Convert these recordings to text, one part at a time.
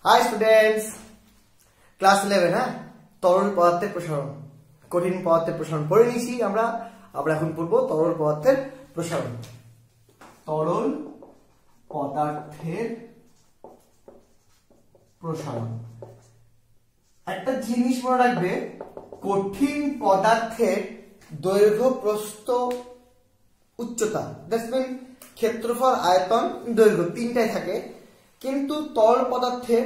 Hi students, class 11 হ্যাঁ তরল পদার্থের প্রসারণ কঠিন পদার্থের প্রসারণ পড়ে নিয়েছি আমরা এখন পড়ব তরল পদার্থের প্রসারণ। তরল পদার্থের প্রসারণ একটা জিনিস মনে রাখবে, কঠিন পদার্থের দৈর্ঘ্য প্রস্থ উচ্চতা দ্যাটস মিন ক্ষেত্রফল আয়তন দৈর্ঘ্য তিনটাই থাকে, কিন্তু তরল পদার্থের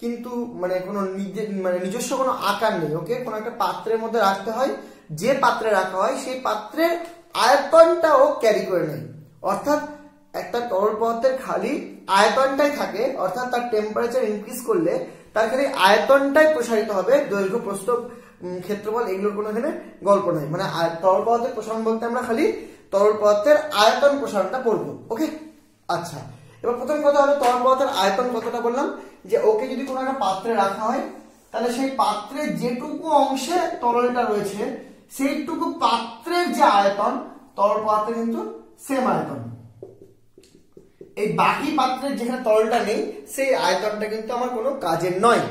কিন্তু কোনো নিজস্ব কোনো আকার নেই। ওকে, কোনো একটা পাত্রের মধ্যে রাখতে হয়, যে পাত্রে রাখা হয় সেই পাত্রের আয়তনটাও ক্যারি করে নেয়। অর্থাৎ একটা তরল পদার্থের খালি আয়তনটাই থাকে, অর্থাৎ তার টেম্পারেচার ইনক্রিজ করলে তার খালি আয়তনটাই প্রসারিত হবে, দৈর্ঘ্য প্রস্থ ক্ষেত্রফল এগুলোর কোনো এখানে গল্প নাই। মানে তরল পদার্থের প্রসারণ বলতে আমরা খালি তরল পদার্থের আয়তন প্রসারণটা পড়বো। ওকে, আচ্ছা, এবার প্রথম কথা হলো তরল পদার্থের আয়তন কতটা বললাম, যে ওকে যদি কোনো একটা পাত্রে রাখা হয় তাহলে সেই পাত্রের যেটুকু অংশে তরলটা রয়েছে সেইটুকু পাত্রের যে আয়তন তরল পদার্থের কিন্তু সেম আয়তন। এই বাকি পাত্রের যেখানে তরলটা নেই সেই আয়তনটা কিন্তু আমার কোনো কাজের নয়।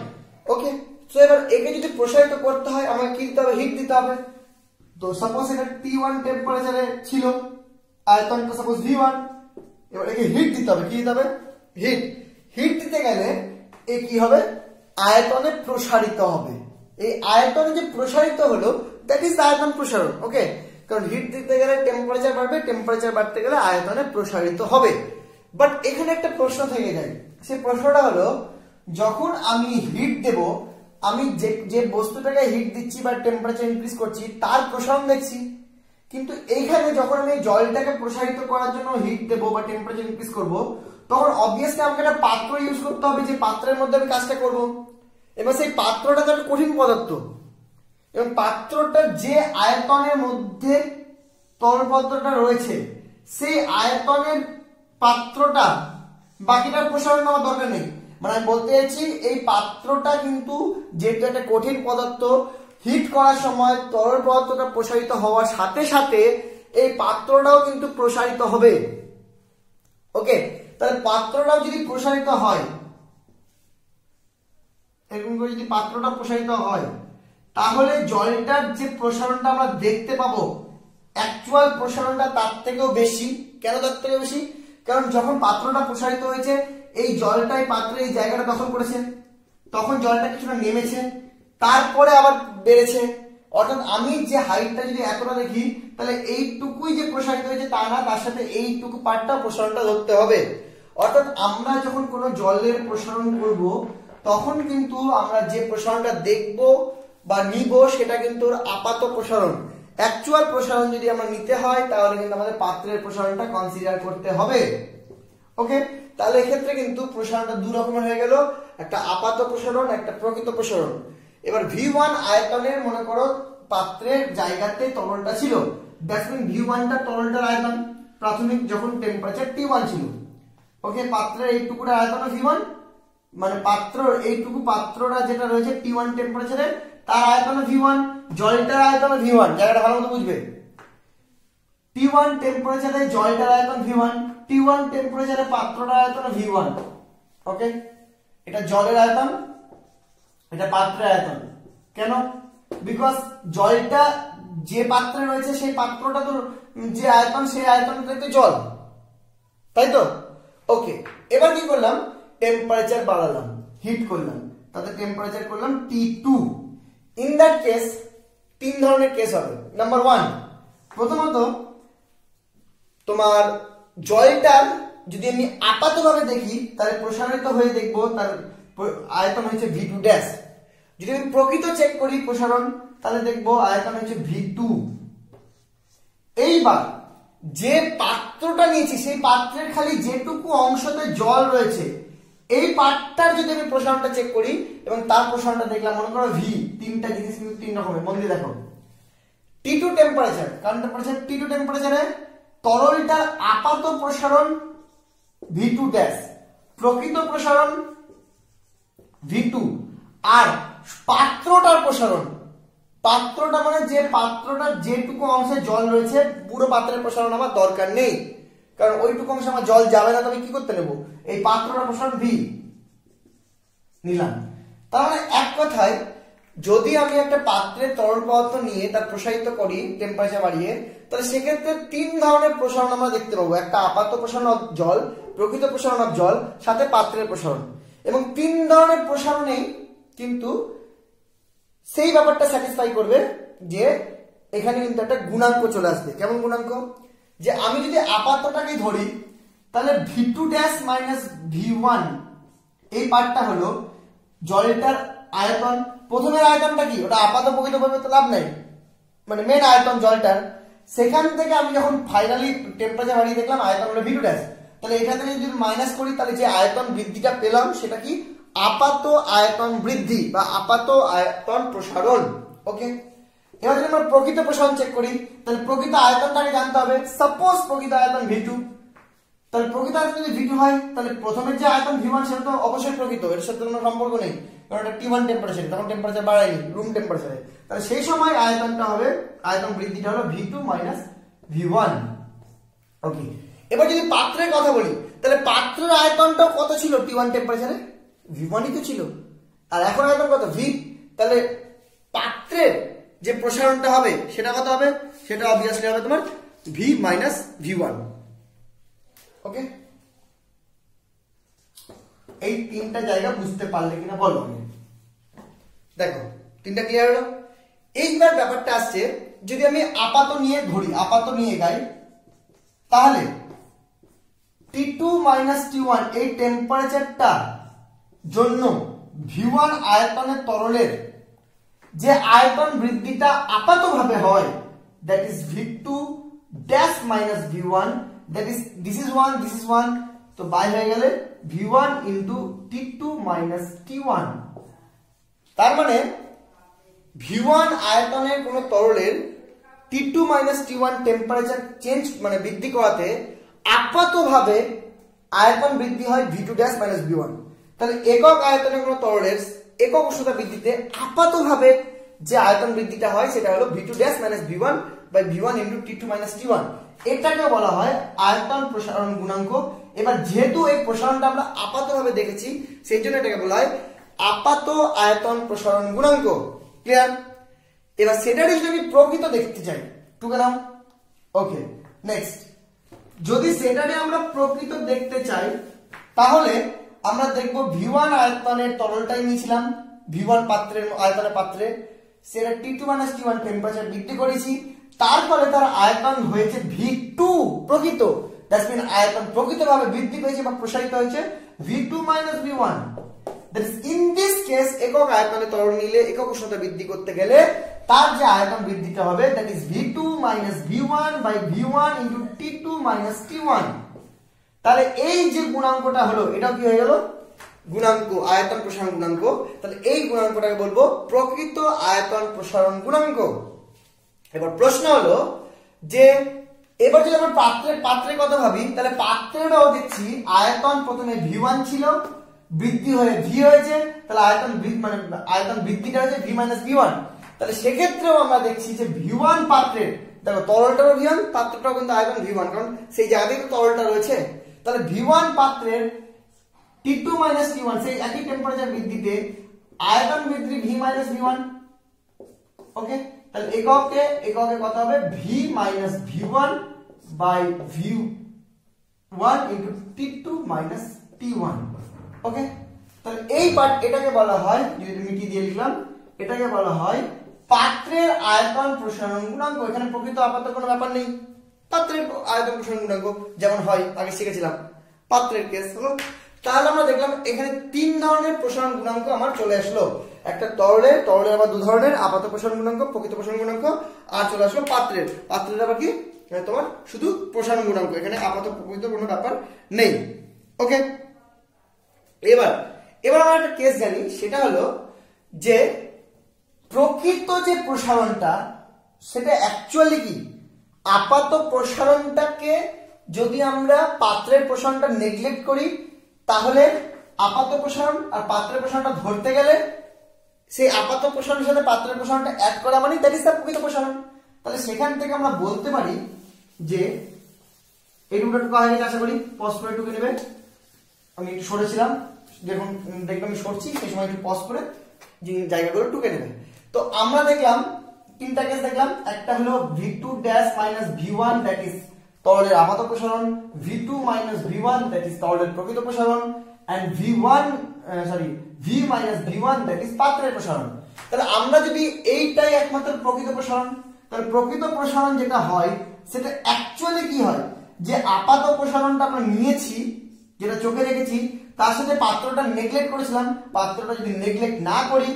ওকে, তো এবার একে যদি প্রসারিত করতে হয় আমাকে কি দিতে হবে? হিট দিতে হবে। তো সাপোজ এটা T1 টেম্পারেচারে ছিল, আয়তনটা সাপোজ V1, এবার একে হিট দিতে হবে। কি দিতে হবে? হিট। হিট দিতে গেলে এ কি হবে? আয়তনে প্রসারিত হবে। এই আয়তনে যে প্রসারিত হলো দ্যাট ইজ আয়তন প্রসারণ। ওকে, কারণ হিট দিতে গেলে টেম্পারেচার বাড়বে, টেম্পারেচার বাড়তে গেলে আয়তনে প্রসারিত হবে। বাট এখানে একটা প্রশ্ন থেকে যায়, সেই প্রশ্নটা হলো যখন আমি হিট দেব, আমি যে বস্তুটাকে হিট দিচ্ছি বা টেম্পারেচার ইনক্রিজ করছি তার প্রসারণ দেখছি, কিন্তু এইখানে যখন আমি জলটাকে প্রসারিত করার জন্য হিট দেবো বা টেম্পারেচার ইনক্রিজ করবো তখন অবভিয়াসলি আমাকে একটা পাত্র ইউজ করতে হবে, যে পাত্রের মধ্যে আমি কাজটা করব। এবার সেই পাত্রটা তো একটা কঠিন পদার্থ, এবং পাত্রটার যে আয়তনের মধ্যে তরল পদার্থটা রয়েছে সেই আয়তনের পাত্রটা বাকিটার প্রসারণ আমার দরকার নেই। মানে আমি বলতে চাইছি এই পাত্রটা কিন্তু যেটা একটা কঠিন পদার্থ, হিট করার সময় তরল পদার্থটা প্রসারিত হওয়ার সাথে সাথে এই পাত্রটাও কিন্তু প্রসারিত হবে। ওকে, তাহলে পাত্রটাও যদি প্রসারিত হয়, এরকম করে যদি পাত্রটা প্রসারিত হয় তাহলে জলটার যে প্রসারণটা আমরা দেখতে পাবো অ্যাকচুয়াল প্রসারণটা তার থেকেও বেশি। কেন তার থেকে বেশি? কারণ যখন পাত্রটা প্রসারিত হয়েছে এই জলটাই পাত্রে এই জায়গাটা দখল করেছে, তখন জলটা কিছুটা নেমেছে, তারপরে আবার বেড়েছে। অর্থাৎ আমি যে হাইটটা যদি এতটা দেখি তাহলে এইটুকুই যে প্রসারিত হয়েছে তা না, তার সাথে এইটুকু পার্টটা প্রসারণটা ধরতে হবে। অর্থাৎ আমরা যখন কোনো জলের প্রসারণ করব তখন কিন্তু আমরা যে প্রসারণটা দেখব বা নিব সেটা কিন্তু আপাত প্রসারণ। অ্যাকচুয়াল প্রসারণ যদি আমরা নিতে হয় তাহলে কিন্তু আমাদের পাত্রের প্রসারণটা কনসিডার করতে হবে। ওকে, তাহলে এক্ষেত্রে কিন্তু প্রসারণটা দু রকমের হয়ে গেল, একটা আপাত প্রসারণ, একটা প্রকৃত প্রসারণ। এবার V1 আয়তনের মনে করো পাত্রের জায়গাতে তরলটা ছিল, দ্যাটস মিন V1টা তরলটার আয়তন প্রাথমিক যখন টেম্পারেচার T1 ছিল। ওকে, পাত্রের এইটুকুর আয়তন V1, মানে পাত্র এইটুকু পাত্রটা যেটা রয়েছে T1 টেম্পারেচারে তার আয়তন V1, জলটার আয়তন V1। জায়গাটা ভালো মতো বুঝবে, T1 টেম্পারেচারে জলটার আয়তন V1, T1 টেম্পারেচারে পাত্রটার আয়তন V1। ওকে, এটা জলের আয়তন, এটা পাত্রের আয়তন। কেন? বিকজ জলটা যে পাত্রে রয়েছে সেই পাত্রটা তো যে আয়তন সেই আয়তনটাই তো জল, তাই তো? ওকে, এবার কি করলাম? টেম্পারেচার বাড়ালাম, হিট করলাম, তাতে টেম্পারেচার করলাম T2। ইন দ্যাট কেস তিন ধরনের কেস হবে। নাম্বার 1, প্রথমত তোমার জলটার যদি আমি আপাতভাবে দেখি তাহলে প্রসারিত হয়ে দেখবো তার আয়তন হচ্ছে V2 ড্যাশ। যদি আমি প্রকৃত চেক করি প্রসারণ তাহলে দেখবো আয়তন হচ্ছে V2। এইবার যে পাত্রটা নিয়েছি সেই পাত্রের খালি যেটুকু অংশতে জল রয়েছে এই পাত্রটার যদি আমি প্রসারণটা চেক করি এবং তার প্রসারণটা দেখলাম, মনে করো V, তিনটা জিনিস কিন্তু তিন রকমের, মন দিয়ে দেখো। T2 টেম্পারেচার, কারণ টেম্পারেচার T2 টেম্পারেচারে তরলটার আপাত প্রসারণ V2 ড্যাশ, প্রকৃত প্রসারণ V2, আর পাত্রটার প্রসারণ, পাত্রটা মানে যে পাত্রটার যেটুকু অংশে জল রয়েছে পুরো পাত্রের প্রসারণ আমার দরকার নেই, কারণ ওইটুকু অংশে আমার জল যাবে না, তবে কি করতে নেব? এই পাত্রটার প্রসারণ V। নিলাম। তার মানে এক কথায় যদি আমি একটা পাত্রে তরল পদার্থ নিয়ে তার প্রসারিত করি টেম্পারেচার বাড়িয়ে, তাহলে সেক্ষেত্রে তিন ধরনের প্রসারণ আমরা দেখতে পাবো। একটা আপাত প্রসারণ অফ জল, প্রকৃত প্রসারণ অফ জল, সাথে পাত্রের প্রসারণ। এবং তিন ধরনের প্রসারণেই কিন্তু সেই ব্যাপারটা স্যাটিসফাই করবে যে এখানে কিন্তু একটা গুণাঙ্ক চলে আসবে। কেমন গুণাঙ্ক? যে আমি যদি আপাতটাকে ধরি তাহলে V2 ড্যাশ মাইনাস V1 এই পার্টটা হলো জলটার আয়তন। প্রথমের আয়তনটা কি? ওটা আপাত প্রকৃত ভাবে তো লাভ নাই, মানে মেন আয়তন জলটার। সেখান থেকে আমি যখন ফাইনালি টেম্পারেচার বাড়িয়ে দেখলাম আয়তন হলো V2 ড্যাশ, তাহলে এখান থেকে যদি মাইনাস করি তাহলে যে আয়তন বৃদ্ধিটা পেলাম সেটা কি? আপাত আয়তন বৃদ্ধি বা আপাত আয়তন প্রসারণ। ওকে, এবার যদি আমরা প্রকৃত প্রসারণ চেক করি তাহলে প্রকৃত আয়তনটাকে জানতে হবে। সাপোজ প্রকৃত আয়তন V2, তাহলে প্রকৃত আয়তন যদি V2 হয় তাহলে প্রথমের যে আয়তন V1 সেটা তো অবশ্যই প্রকৃত, এর সাথে কোনো সম্পর্ক নেই, কারণ এটা T1 টেম্পারেচার, তখন টেম্পারেচার বাড়ায়নি, রুম টেম্পারেচারে। তাহলে সেই সময় আয়তনটা হবে, আয়তন বৃদ্ধিটা হলো V2 মাইনাস V1। ওকে, এবার যদি পাত্রের কথা বলি তাহলে পাত্রের আয়তনটাও কত ছিল T1 টেম্পারেচারে? V1ই তো ছিল, আর এখন আয়তন কত? V। তাহলে পাত্রের যে প্রসারণটা হবে সেটা কত হবে? সেটা অবভিয়াসলি হবে তোমার V মাইনাস V1। ওকে, এই তিনটা জায়গা বুঝতে পারলে কিনা বলো। দেখো তিনটা ক্লিয়ার হলো। এইবার ব্যাপারটা আসছে যদি আমি আপাত নিয়ে ধরি, আপাত নিয়ে গাই, তাহলে T2 মাইনাস T1 এই টেম্পারেচারটা জন্য V1 আয়তনের তরলের যে আয়তন বৃদ্ধিটা আপাতভাবে হয়, that is V2 dash minus V1, that is this is 1, this is 1, তো বাই হয়ে গেলে V1 into T2 minus T1। তার মানে V1 আয়তনের কোন তরলের T2 minus T1 temperature change মানে বৃদ্ধি করাতে আপাতভাবে আয়তন বৃদ্ধি হয় V2 dash minus V1। তাহলে একক আয়তনের কোন তরলের একক উষ্ণতা বৃদ্ধিতে আপাতভাবে যে আয়তন বৃদ্ধিটা হয় সেটা হলো V2 dash minus V1 by V1 into T2 minus T1। এটাকে বলা হয় আয়তন প্রসারণ গুণাঙ্ক। এবার যেহেতু এই প্রসারণটা আমরা আপাতভাবে দেখেছি সেই জন্য এটাকে বলা হয় আপাত আয়তন প্রসারণ গুণাঙ্ক। ক্লিয়ার? এবার সেটারই যদি আমি প্রকৃত দেখতে চাই, টুকে নাও। ওকে, নেক্সট, যদি সেটারে আমরা প্রকৃত দেখতে চাই তাহলে আমরা দেখব V1 আয়তনের তরলটাই নিয়েছিলাম, V1 পাত্রের আয়তনের পাত্রে, সেটা T2 minus T1 টেম্পারেচার বৃদ্ধি করেছি, তারপরে তার আয়তন হয়েছে V2 প্রকৃত, দ্যাটস মিন আয়তন প্রকৃতভাবে বৃদ্ধি পেয়েছে বা প্রসারিত হয়েছে V2 minus V1। That is in this case একক আয়তনে তরল নিলে একক উষ্ণতা বৃদ্ধি করতে গেলে তার যে আয়তন বৃদ্ধিটা হবে that is V2 minus V1 by V1 into T2 minus T1। তাহলে এই যে গুণাঙ্কটা হলো এটাও কি হয়ে গেল? গুণাঙ্ক, আয়তন প্রসারণ গুণাঙ্ক। তাহলে এই গুণাঙ্কটাকে বলবো প্রকৃত আয়তন প্রসারণ গুণাঙ্ক। এবার প্রশ্ন হলো যে এবার যদি আমরা পাত্রের কথা ভাবি তাহলে পাত্রেরও দেখছি আয়তন প্রথমে V1 ছিল, বৃদ্ধি হয়ে V হয়েছে, তাহলে আয়তন মানে আয়তন বৃদ্ধিটা হয়েছে V minus V1। তাহলে সেক্ষেত্রেও আমরা দেখছি যে V1 পাত্রের, দেখো তরলটারও V1, পাত্রটাও কিন্তু আয়তন V1, কারণ সেই জায়গাতেই তো তরলটা রয়েছে। তাহলে V1 পাত্রের T2 minus T1 সেই একই টেম্পারেচার বৃদ্ধিতে আয়তন বৃদ্ধি V minus V1। ওকে, তাহলে এককে কত হবে? V minus V1 by V1 into T2 minus T1। ওকে, তাহলে এই পার্ট এটাকে বলা হয়, যদি মিটি দিয়ে লিখলাম, এটাকে বলা হয় পাত্রের আয়তন প্রসারণ গুণাঙ্ক। এখানে প্রকৃত আপাত কোনো ব্যাপার নেই, পাত্রের আয়তন প্রসারণ গুণাঙ্ক যেমন হয় আগে শিখেছিলাম পাত্রের কেস হলো। তাহলে আমরা দেখলাম এখানে তিন ধরনের প্রসারণ গুণাঙ্ক আমার চলে আসলো। একটা তরলের আবার দু ধরনের, আপাত প্রসারণ গুণাঙ্ক, প্রকৃত প্রসারণ গুণাঙ্ক, আর চলে আসলো পাত্রের আবার কি তোমার শুধু প্রসারণ গুণাঙ্ক, এখানে আপাত প্রকৃত কোনো ব্যাপার নেই। ওকে, এবার আমরা একটা কেস জানি, সেটা হলো যে প্রকৃত যে প্রসারণটা সেটা অ্যাকচুয়ালি কি, আপাত প্রসারণটাকে যদি আমরা পাত্রের প্রসারণটা নেগলেক্ট করি তাহলে আপাত প্রসারণ আর পাত্রের প্রসারণটা ধরতে গেলে সেই আপাত প্রসারণের সাথে পাত্রের প্রসারণটা অ্যাড করা মানে দ্যাট ইজ দ্য প্রকৃত প্রসারণ। তাহলে সেখান থেকে আমরা বলতে পারি যে এইটুকুটা হয়ে গেছে, আশা করি পজ করে টুকে নেবে, আমি একটু সরেছিলাম যখন দেখবে আমি সরছি সেই সময় একটু পজ করে যে জায়গাগুলো টুকে নেবে। তো আমরা দেখলাম তিনটা কেস দেখলাম, একটা হলো v2 dash minus v1 that is তরলের আপাত প্রসারণ, v2 minus v1 that is তরলের প্রকৃত প্রসারণ, and v minus v1 that is পাত্রের প্রসারণ। তাহলে আমরা যদি এইটাই একমাত্র প্রকৃত প্রসারণ, তাহলে প্রকৃত প্রসারণ যেটা হয় সেটা অ্যাকচুয়ালি কি হয়, যে আপাত প্রসারণটা আমরা নিয়েছি যেটা চোখে রেখেছি তার সাথে পাত্রটা নেগলেক্ট করেছিলাম, পাত্রটা যদি নেগলেক্ট না করি,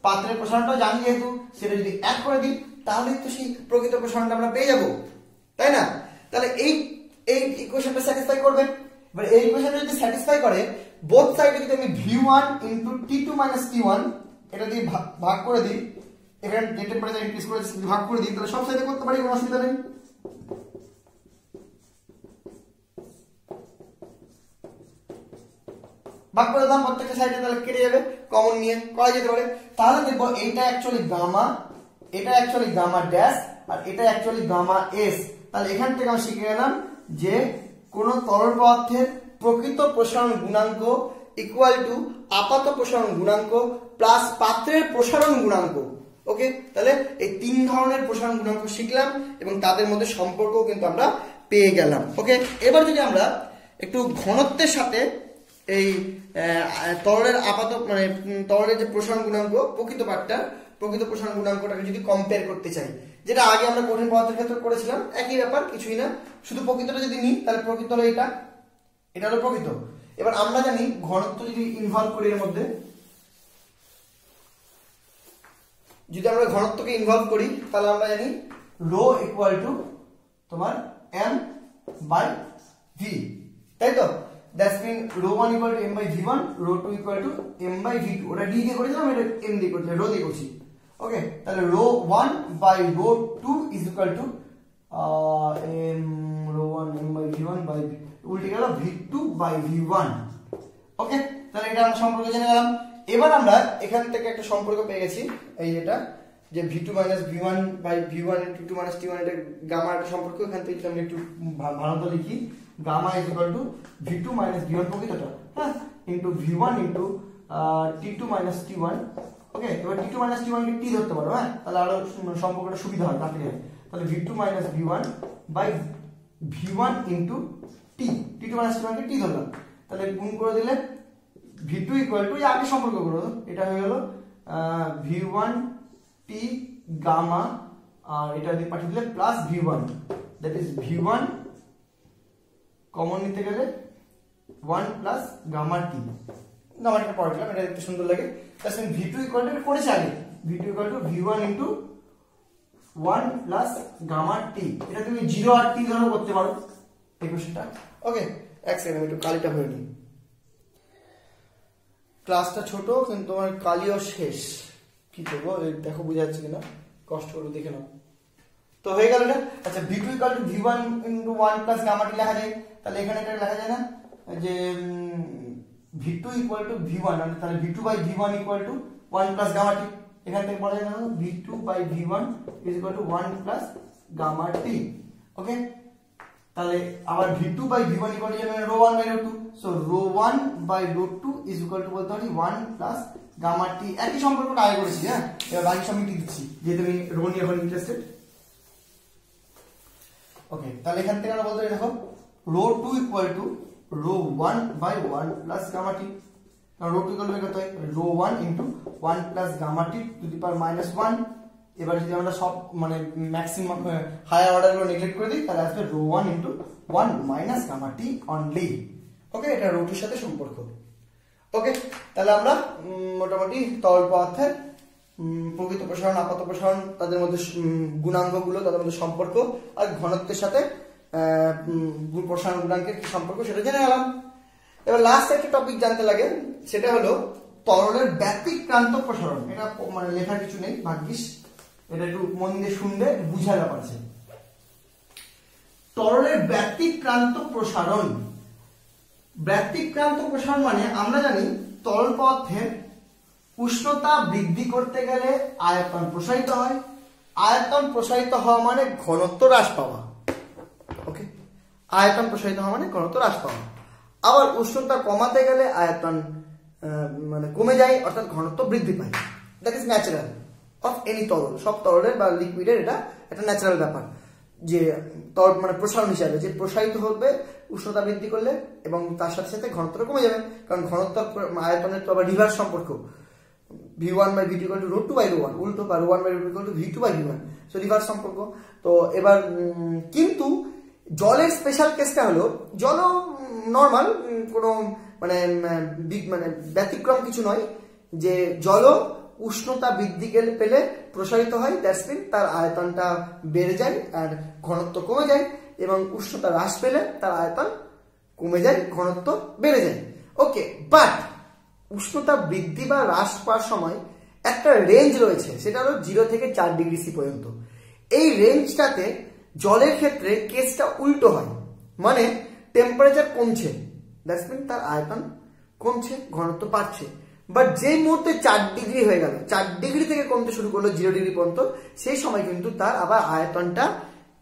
পাত্রের প্রসারণটা জানি যেহেতু, সেটা যদি অ্যাড করে দিই তাহলে তো সেই প্রকৃত প্রসারণটা আমরা পেয়ে যাব, তাই না? তাহলে এই ইকুয়েশনটা স্যাটিসফাই করবে। এবার এই ইকুয়েশনটা যদি স্যাটিসফাই করে, বোথ সাইডে যদি আমি v1 * t2 - t1 এটা দিয়ে ভাগ করে দিই, এখানে যে টেম্পারেচার ইনক্রিজ করে ভাগ করে দিই, তাহলে সব সাইডে করতে পারি, কোনো অসুবিধা নেই। ভাগ করে দাম প্রত্যেকটা সাইডে, তাহলে কেটে যাবে, কমন নিয়ে করা যেতে পারে। তাহলে দেখবো এইটা অ্যাকচুয়ালি গামা, এটা অ্যাকচুয়ালি গামা ড্যাশ, আর এটা অ্যাকচুয়ালি গামা এস। তাহলে এখান থেকে আমরা শিখে গেলাম যে কোন তরল পদার্থের প্রকৃত প্রসারণ গুণাঙ্ক ইকুয়াল টু আপাত প্রসারণ গুণাঙ্ক প্লাস পাত্রের প্রসারণ গুণাঙ্ক। ওকে, তাহলে এই তিন ধরনের প্রসারণ গুণাঙ্ক শিখলাম এবং তাদের মধ্যে সম্পর্কও কিন্তু আমরা পেয়ে গেলাম। ওকে, এবার যদি আমরা একটু ঘনত্বের সাথে এই তরলের আপাত মানে তরলের যে প্রসারণ গুণাঙ্ক প্রকৃত পার্টটা, প্রকৃত প্রসারণ গুণাঙ্কটাকে যদি কম্পেয়ার করতে চাই, যেটা আগে আমরা কঠিন পদার্থের ক্ষেত্রে করেছিলাম, একই ব্যাপার, কিছুই না, শুধু প্রকৃতটা যদি নিই তাহলে প্রকৃত হলো এটা, এটা হলো প্রকৃত। এবার আমরা জানি ঘনত্ব যদি ইনভলভ করি এর মধ্যে, যদি আমরা ঘনত্বকে ইনভলভ করি তাহলে আমরা জানি রো ইকুয়াল টু তোমার m/v, তাই তো? That's mean ρ1 = m/v1, ρ2 = m/v2। ওটা d দিয়ে করেছিলাম, এটা m দিয়ে করছি, রো দিয়ে করছি। ওকে, তাহলে ρ1 / ρ2 is equal to ρ1 m/v1 by উল্টে গেল v2/v1। ওকে, তাহলে এটা আমরা সম্পর্ক জেনে গেলাম। এবার আমরা এখান থেকে একটা সম্পর্ক পেয়ে গেছি, এই এটা যে v2 - v1/v1 * 2 - t1, এটা গামা একটা সম্পর্ক। এখান থেকে আমরা একটু ভালো করে লিখি, gamma is equal to v2 - v1 প্রকৃতটা, হ্যাঁ, ইনটু v1 * t2 - t1। ওকে, এবার t2 - t1 কে t ধরতে পারো, হ্যাঁ, তাহলে আরো সম্পর্কটা সুবিধা হয় তাতে। তাহলে v2 - v1 by v1 * t, t2 - t1 K t ধরলাম, তাহলে গুণ করে দিলে v2 = এই আগে সম্পর্ক করো, এটা হয়ে গেল v1 t গামা, আর এটা দিয়ে পাঠিয়ে দিলে plus v1, that is v1 common নিতে গেলে 1 প্লাস গামা টি, গামাটা পড়ে দিলাম, এটা দেখতে সুন্দর লাগে। তাহলে v2 = এটা করেছি আগে, v2 = v1 * 1 প্লাস গামা টি, এটা তুমি 0 আর t ধরে করতে পারো এই কোশ্চেনটা। ওকে, এক সেকেন্ড আমি একটু কালিটা ভরে নিই, ক্লাসটা ছোট কিন্তু তোমার কালিও শেষ, কি করবো দেখো বোঝা যাচ্ছে কিনা, কষ্ট করে দেখে নাও। তো হয়ে গেল এটা। আচ্ছা, v2 = v1 * 1 প্লাস গামা টি লেখা যায়, তাহলে এখানে এটা লেখা যায় না যে v2 = v1, তাহলে v2/v1 = 1 প্লাস গামা টি, এখান থেকে পড়া যায় না v2/v1 = 1 প্লাস গামা টি। ওকে, তাহলে আবার v2/v1 = ρ1 / ρ2, সো ρ1 / ρ2 = বলতে পারি 1 প্লাস গামা টি। একই সম্পর্কটা আগে করেছি, হ্যাঁ, এবার বাকি সব মিটিয়ে দিচ্ছি যেহেতু আমি রো নিয়ে এখন ইন্টারেস্টেড। ওকে, তাহলে এখান থেকে আমরা বলতে পারি দেখো ρ2 = ρ1 / 1 প্লাস গামা টি, কারণ ρ2 = কত হয় ρ1 * 1 plus gamma t to the power -1। এবার যদি আমরা সব মানে ম্যাক্সিমাম হায়ার অর্ডার গুলো নেগলেক্ট করে দিই তাহলে আসবে ρ1 * 1 minus gamma t only. Okay, এটা ρ2 এর সাথে সম্পর্ক। ওকে, তাহলে আমরা মোটামুটি তরল পদার্থের প্রকৃত প্রসারণ, আপাত প্রসারণ, তাদের মধ্যে গুণাঙ্কগুলো, তাদের মধ্যে সম্পর্ক, আর ঘনত্বের সাথে প্রসারণ গুণাঙ্কের কি সম্পর্ক সেটা জেনে গেলাম। এবার লাস্ট একটা টপিক জানতে লাগে, সেটা হলো তরলের ব্যতিক্রান্ত প্রসারণ। এটা মানে লেখার কিছু নেই, ভাগ্যিস, এটা একটু মন দিয়ে শুনলে বুঝার ব্যাপার আছে। তরলের ব্যতিক্রান্ত প্রসারণ, ব্যতিক্রান্ত প্রসারণ মানে আমরা জানি তরল পদার্থের উষ্ণতা বৃদ্ধি করতে গেলে আয়তন প্রসারিত হয়, আয়তন প্রসারিত হওয়া মানে ঘনত্ব হ্রাস পাওয়া। ওকে, আয়তন প্রসারিত হওয়া মানে ঘনত্ব হ্রাস পাওয়া। আবার উষ্ণতা কমাতে গেলে আয়তন মানে কমে যায়, অর্থাৎ ঘনত্ব বৃদ্ধি পায়। That is natural of any তরল, সব তরলের বা লিকুইডের এটা একটা ন্যাচারাল ব্যাপার যে তরল মানে প্রসারণ হিসাবে যে প্রসারিত হবে উষ্ণতা বৃদ্ধি করলে এবং তার সাথে সাথে ঘনত্বটা কমে যাবে, কারণ ঘনত্ব আয়তনের তো আবার রিভার্স সম্পর্ক, v1/v2 = √2/ρ1, উল্টো বা ρ1/ρ2 = v2/v1, সো রিভার্স সম্পর্ক। তো এবার কিন্তু জলের স্পেশাল কেসটা হলো জলও নর্মাল, কোনো মানে মানে ব্যতিক্রম কিছু নয়, যে জলও উষ্ণতা বৃদ্ধি পেলে প্রসারিত হয়, দ্যাটস মিন তার আয়তনটা বেড়ে যায় আর ঘনত্ব কমে যায়, এবং উষ্ণতা হ্রাস পেলে তার আয়তন কমে যায়, ঘনত্ব বেড়ে যায়। ওকে, বাট উষ্ণতা বৃদ্ধি বা হ্রাস পাওয়ার সময় একটা রেঞ্জ রয়েছে, সেটা হলো 0 থেকে 4 ডিগ্রি সি পর্যন্ত। এই রেঞ্জটাতে জলের ক্ষেত্রে কেসটা উল্টো হয়, মানে টেম্পারেচার কমছে, দ্যাটস মিন তার আয়তন কমছে, ঘনত্ব বাড়ছে। বাট যেই মুহূর্তে 4 ডিগ্রি হয়ে গেল, 4 ডিগ্রি থেকে কমতে শুরু করলো 0 ডিগ্রি পর্যন্ত, সেই সময় কিন্তু তার আবার আয়তনটা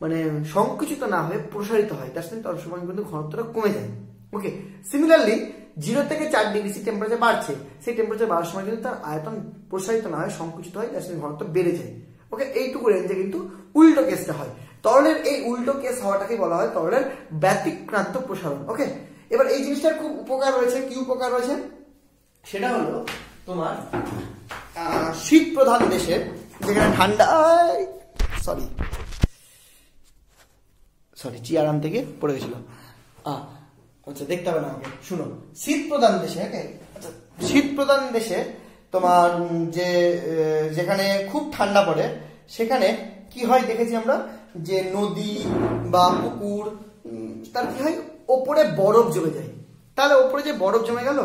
মানে সংকুচিত না হয়ে প্রসারিত হয়, দ্যাটস মিন তার সময় কিন্তু ঘনত্বটা কমে যায়। ওকে, সিমিলারলি 0 থেকে 4 ডিগ্রি সি টেম্পারেচার বাড়ছে, সেই টেম্পারেচার বাড়ার সময় কিন্তু তার আয়তন প্রসারিত না হয়, সংকুচিত হয়, দ্যাটস মিন ঘনত্ব বেড়ে যায়। ওকে, এইটুকু রেঞ্জে কিন্তু উল্টো কেসটা হয়। তরলের এই উল্টো কেস হওয়াটাকে বলা হয় তরলের ব্যতিক্রান্ত প্রসারণ। ওকে, এবার এই জিনিসটার খুব উপকার রয়েছে। কি উপকার রয়েছে? সেটা হলো তোমার শীত প্রধান দেশে, যেখানে ঠান্ডা সরি চেয়ার আন থেকে পড়ে গেছিল, আচ্ছা দেখতে হবে না আমাকে, শুনো। শীত প্রধান দেশে, আচ্ছা শীত প্রধান দেশে তোমার যেখানে খুব ঠান্ডা পড়ে, সেখানে কি হয় দেখেছি আমরা, যে নদী বা পুকুর, তার কি হয়, ওপরে বরফ জমে যায়। তাহলে ওপরে যে বরফ জমে গেল,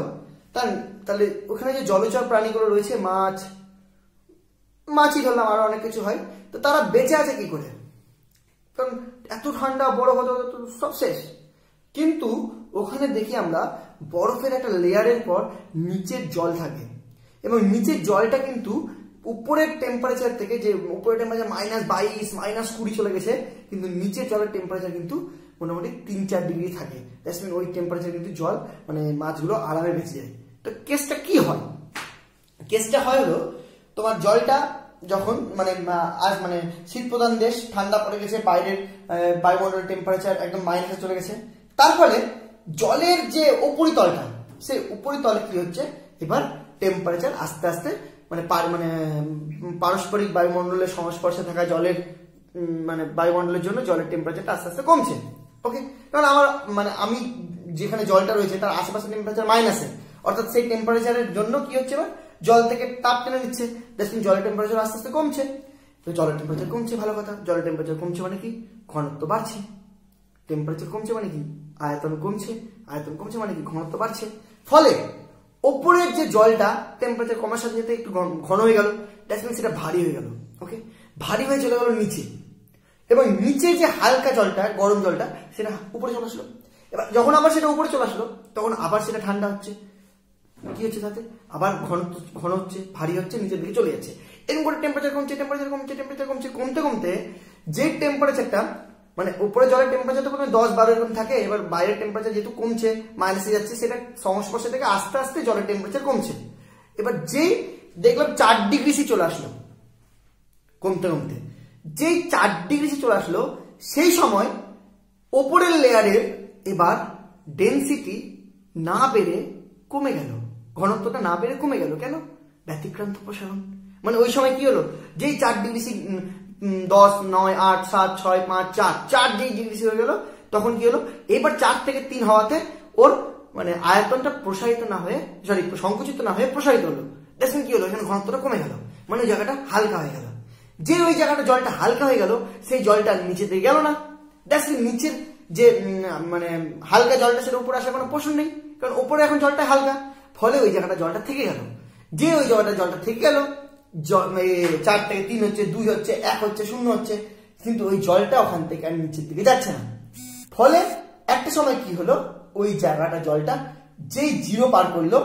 তাহলে ওখানে যে জলচর প্রাণীগুলো রয়েছে, মাছই ধরলাম, আরো অনেক কিছু হয়, তো তারা বেঁচে আছে কি করে? কারণ এত ঠান্ডা, বরফ হতে সব শেষ। কিন্তু ওখানে দেখি আমরা বরফের একটা লেয়ারের পর নিচের জল থাকে, এবং নিচের জলটা কিন্তু উপরের টেম্পারেচার থেকে, যে উপরের টেম্পারেচার -22, -20 চলে গেছে, কিন্তু নিচের জলের টেম্পারেচার কিন্তু মোটামুটি 3-4 ডিগ্রি থাকে। দ্যাটস মিন ওই টেম্পারেচার কিন্তু জল মানে মাছগুলো আরামে বেঁচে যায়। তো কেসটা কি হয়? কেসটা হয় হলো তোমার জলটা যখন মানে শীত প্রধান দেশ, ঠান্ডা পড়ে গেছে, বাইরের বায়ুমণ্ডলের টেম্পারেচার একদম মাইনাসে চলে গেছে, তার ফলে জলের যে উপরিতলটা, সেই উপরিতলে কি হচ্ছে, এবার টেম্পারেচার আস্তে আস্তে মানে পারস্পরিক বায়ুমণ্ডলের সংস্পর্শে থাকা জলের মানে বায়ুমণ্ডলের জন্য জলের টেম্পারেচারটা আস্তে আস্তে কমছে। ওকে, কারণ আমি যেখানে জলটা রয়েছে তার আশেপাশে টেম্পারেচার মাইনাসে, অর্থাৎ সেই টেম্পারেচারের জন্য কি হচ্ছে, এবার জল থেকে তাপ টেনে নিচ্ছে, দেখুন জলের টেম্পারেচার আস্তে আস্তে কমছে। তো জলের টেম্পারেচার কমছে, ভালো কথা। জলের টেম্পারেচার কমছে মানে কি? ঘনত্ব বাড়ছে। টেম্পারেচার কমছে মানে কি? আয়তন কমছে। আয়তন কমছে মানে কি? ঘনত্ব বাড়ছে। ফলে ওপরের যে জলটা টেম্পারেচার কমার সাথে সাথে একটু ঘন হয়ে গেল, দ্যাটস মিন সেটা ভারী হয়ে গেল। ওকে, ভারী হয়ে চলে গেল নিচে, এবং নিচে যে হালকা জলটা, গরম জলটা, সেটা উপরে চলে আসলো। এবার যখন আবার সেটা উপরে চলে আসলো, তখন আবার সেটা ঠান্ডা হচ্ছে। কি হচ্ছে তাতে? আবার ঘন হচ্ছে, ভারী হচ্ছে, নিচের দিকে চলে যাচ্ছে। এরকম করে টেম্পারেচার কমছে, কমতে কমতে যে টেম্পারেচারটা মানে উপরে জলের টেম্পারেচার তো প্রথমে 10-12 এরকম থাকে, এবার বাইরের টেম্পারেচার যেহেতু কমছে, মাইনাসে যাচ্ছে, সেটা সংস্পর্শ থেকে আস্তে আস্তে জলের টেম্পারেচার কমছে। এবার যেই দেখলাম 4 ডিগ্রি সি চলে আসলো, কমতে কমতে যেই 4 ডিগ্রি সি চলে আসলো, সেই সময় ওপরের লেয়ারের এবার ডেনসিটি না বেড়ে কমে গেল, ঘনত্বটা না বেড়ে কমে গেল। কেন? ব্যতিক্রান্ত প্রসারণ। মানে ওই সময় কি হলো, যেই 4 ডিগ্রি সি 10, 9, 8, 7, 6, 5, 4 যেই ডিগ্রি সি হয়ে গেল, তখন কি হলো, এবার 4 থেকে 3 হওয়াতে ওর মানে আয়তনটা প্রসারিত না হয়ে, সংকুচিত না হয়ে প্রসারিত হলো। দেখুন কি হলো, এখানে ঘনত্বটা কমে গেল, মানে ওই জায়গাটা হালকা হয়ে গেল। যে ওই জায়গাটা জলটা হালকা হয়ে গেল, সেই জলটা নিচে দিয়ে গেল না। দেখুন নিচের যে মানে হালকা জলটা, সেটা উপরে আসার কোনো প্রশ্ন নেই, কারণ উপরে এখন জলটা হালকা, ফলে ওই জায়গাটা জলটা থেকে গেল। যে ওই জায়গাটা জলটা থেকে গেল, 4 থেকে 3 হচ্ছে, 2 হচ্ছে, 1 হচ্ছে, 0 হচ্ছে, কিন্তু ওই জলটা ওখান থেকে আর নিচের দিকে যাচ্ছে না। ফলে একটা সময় কি হলো, ওই জায়গাটা জলটা যেই 0 পার করলো,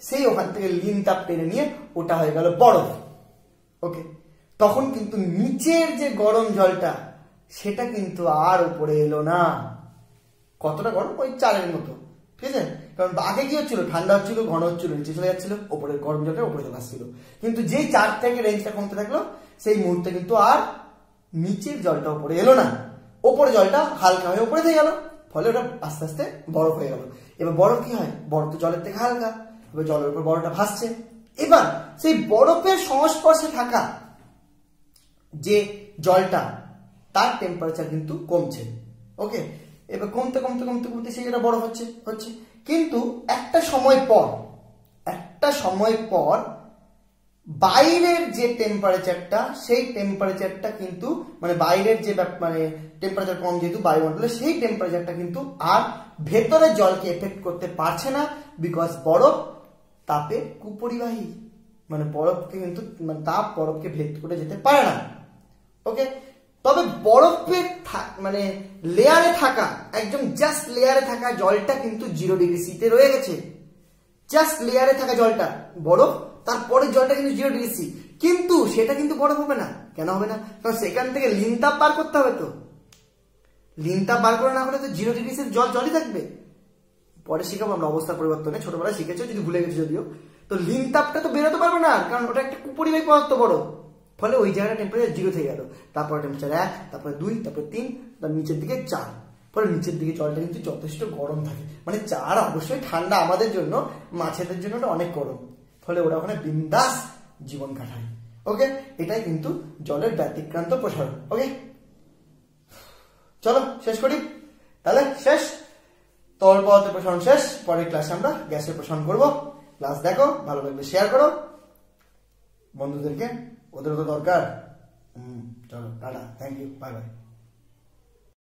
সেই ওখান থেকে লিন তাপ টেনে নিয়ে ওটা হয়ে গেল বরফ। ওকে, তখন কিন্তু নিচের যে গরম জলটা, সেটা কিন্তু আর উপরে এলো না। কতটা গরম? ওই 4-এর মতো। ঠিক আছে? কারণ আগে কি হচ্ছিল, ঠান্ডা হচ্ছিল, ঘন হচ্ছিল, নিচে চলে যাচ্ছিল, ওপরে গরম জলটা উপরে চলে আসছিল। কিন্তু যেই 4 থেকে রেঞ্জটা কমতে থাকলো সেই মুহূর্তে কিন্তু আর নিচের জলটা উপরে এলো না, ওপরে জলটা হালকা হয়ে উপরে থেকে গেল, ফলে ওটা আস্তে আস্তে বরফ হয়ে গেল। এবার বরফ কি হয়, বরফ তো জলের থেকে হালকা, এবার জলের উপর বরফটা ভাসছে। এবার সেই বরফের সংস্পর্শে থাকা যে জলটা তার টেম্পারেচার কিন্তু কমছে। ওকে, এবার কমতে কমতে কমতে কমতে সেই যেটা বরফ হচ্ছে কিন্তু একটা সময় পর বাইরের যে টেম্পারেচারটা সেই টেম্পারেচারটা কিন্তু মানে বাইরের যে মানে টেম্পারেচার কম যেহেতু বায়ুমণ্ডলে, সেই টেম্পারেচারটা কিন্তু আর ভেতরে জলকে এফেক্ট করতে পারছে না, বিকজ বরফ তাপে কুপরিবাহী, মানে বরফকে কিন্তু মানে তাপ বরফকে ভেদ করে যেতে পারে না। ওকে, তবে বরফের মানে লেয়ারে থাকা একদম জাস্ট লেয়ারে থাকা জলটা কিন্তু 0 ডিগ্রি সিতে রয়ে গেছে। জাস্ট লেয়ারে থাকা জলটা বরফ, তারপরে জলটা কিন্তু 0 ডিগ্রি সি, কিন্তু সেটা কিন্তু বরফ হবে না। কেন হবে না? কারণ সেখান থেকে লিনতাপ বার করতে হবে, তো লিনতাপ বার করে না হলে তো 0 ডিগ্রি সি জলই থাকবে। পরে শিখাবো আমরা অবস্থা পরিবর্তনে, ছোটবেলায় শিখেছো যদি ভুলে গেছো যদিও। তো লিনতাপটা তো বেরোতে পারবে না, কারণ ওটা একটা কুপরিবাহী পদার্থ বরফ, ফলে ওই জায়গাটা টেম্পারেচার 0 থেকে গেল। তারপরে টেম্পারেচার 1, তারপরে 2, তারপরে 3, তার নিচের দিকে 4, ফলে নিচের দিকে জলটা কিন্তু যথেষ্ট গরম থাকে। মানে 4 অবশ্যই ঠান্ডা, আমাদের জন্য, মাছেদের জন্য ওটা অনেক গরম, ফলে ওরা ওখানে বিন্দাস জীবন কাটায়। ওকে, এটাই কিন্তু জলের ব্যতিক্রান্ত প্রসারণ। ওকে, চলো শেষ করি তাহলে। শেষ, তরল পদার্থের প্রসারণ শেষ। পরের ক্লাসে আমরা গ্যাসের প্রসারণ করবো। ক্লাস দেখো, ভালো লাগলে শেয়ার করো বন্ধুদেরকে, ওদেরও তো দরকার। চলো tata, thank you, bye by.